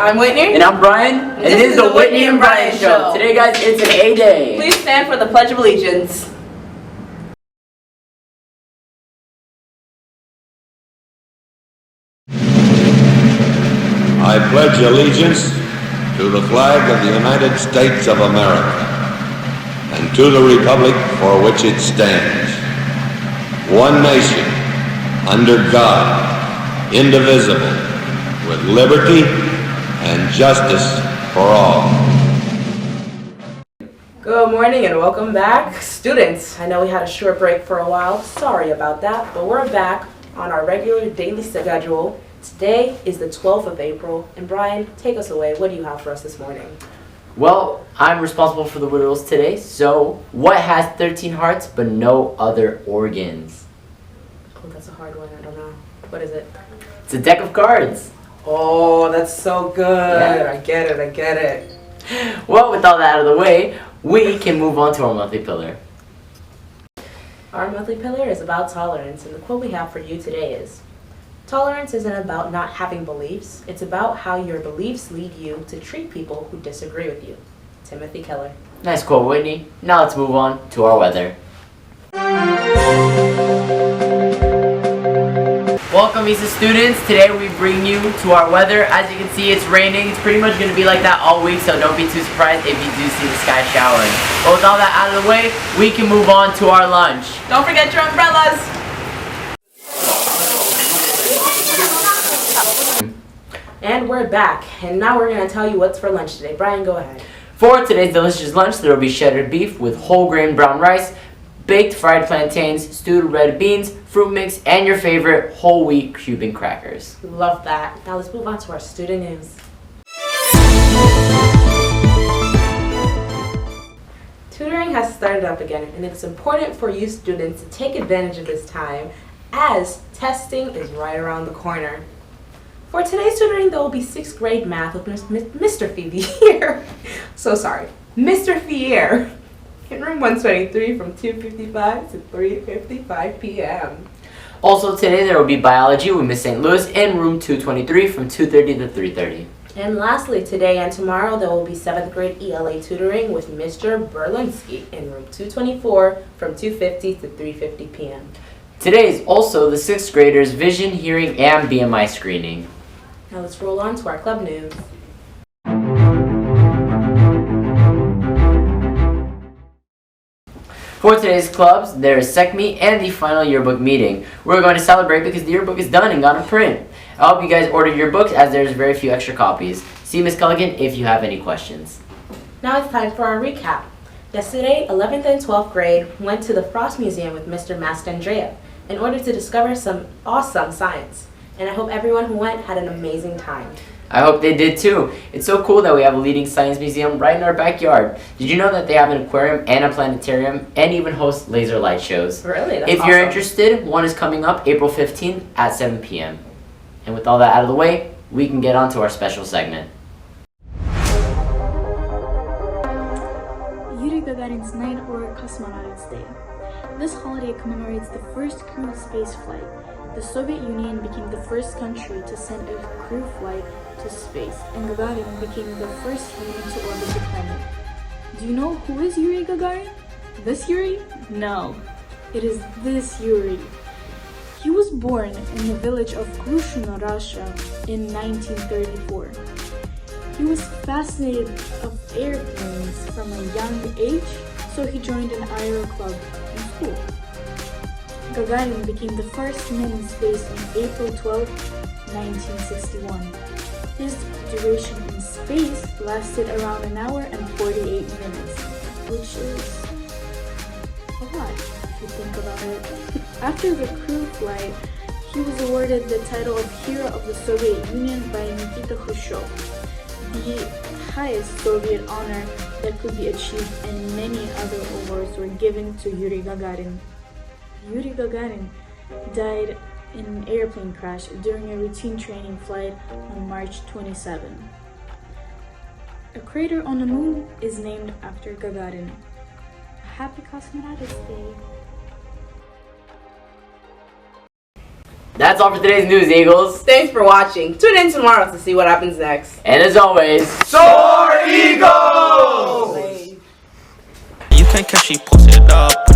I'm Whitney. And I'm Brian. And this is the Whitney and Brian Show. Today, guys, it's an A Day. Please stand for the Pledge of Allegiance. I pledge allegiance to the flag of the United States of America and to the republic for which it stands, one nation, under God, indivisible, with liberty and justice for all. Good morning and welcome back. Students, I know we had a short break for a while. Sorry about that, but we're back on our regular daily schedule. Today is the 12th of April, and Brian, take us away. What do you have for us this morning? Well, I'm responsible for the riddles today. So, what has 13 hearts but no other organs? Oh, that's a hard one. I don't know. What is it? It's a deck of cards. Oh, that's so good. Yeah. I get it. Well, with all that out of the way, we can move on to our monthly pillar. Our monthly pillar is about tolerance, and the quote we have for you today is, "Tolerance isn't about not having beliefs. It's about how your beliefs lead you to treat people who disagree with you." Timothy Keller. Nice quote, Whitney. Now let's move on to our weather. Welcome, ESA students. Today we bring you to our weather. As you can see, it's raining. It's pretty much going to be like that all week, so don't be too surprised if you do see the sky showering. But with all that out of the way, we can move on to our lunch. Don't forget your umbrellas. And we're back, and now we're going to tell you what's for lunch today. Brian, go ahead. For today's delicious lunch, there will be shredded beef with whole grain brown rice, baked fried plantains, stewed red beans, fruit mix, and your favorite whole wheat Cuban crackers. Love that. Now let's move on to our student news. Tutoring has started up again, and it's important for you students to take advantage of this time as testing is right around the corner. For today's tutoring, there will be 6th grade math with Mr. Fier. Mr. Fier. In room 123 from 2:55 to 3:55 p.m. Also today there will be biology with Miss St. Louis in room 223 from 2:30 to 3:30. And lastly, today and tomorrow there will be 7th grade ELA tutoring with Mr. Berlinski in room 224 from 2:50 to 3:50 p.m. Today is also the 6th graders' vision, hearing, and BMI screening. Now let's roll on to our club news. For today's clubs, there is SEC meet and the final yearbook meeting. We're going to celebrate because the yearbook is done and got in print. I hope you guys ordered your books as there's very few extra copies. See Miss Culligan if you have any questions. Now it's time for our recap. Yesterday, 11th and 12th grade went to the Frost Museum with Mr. Mastandrea in order to discover some awesome science. And I hope everyone who went had an amazing time. I hope they did too. It's so cool that we have a leading science museum right in our backyard. Did you know that they have an aquarium and a planetarium and even host laser light shows? Really? That's If you're awesome. interested, one is coming up April 15th at 7 p.m. And with all that out of the way, we can get on to our special segment. Yuri Gagarin's Night or Cosmonauts Day. This holiday commemorates the first crewed space flight. The Soviet Union became the first country to send a crew flight to space, and Gagarin became the first human to orbit the planet. Do you know who is Yuri Gagarin? This Yuri? No, it is this Yuri. He was born in the village of Grushuno, Russia in 1934. He was fascinated of airplanes from a young age, so he joined an aero club in school. Gagarin became the first man in space on April 12, 1961. His duration in space lasted around an hour and 48 minutes, which is a lot if you think about it. After the crew flight, he was awarded the title of Hero of the Soviet Union by Nikita Khrushchev, the highest Soviet honor that could be achieved, and many other awards were given to Yuri Gagarin. Yuri Gagarin died in an airplane crash during a routine training flight on March 27. A crater on the moon is named after Gagarin. Happy Cosmonauts Day! That's all for today's news, Eagles. Thanks for watching. Tune in tomorrow to see what happens next. And as always, Soar Eagles! Play. You can't catch me posted up.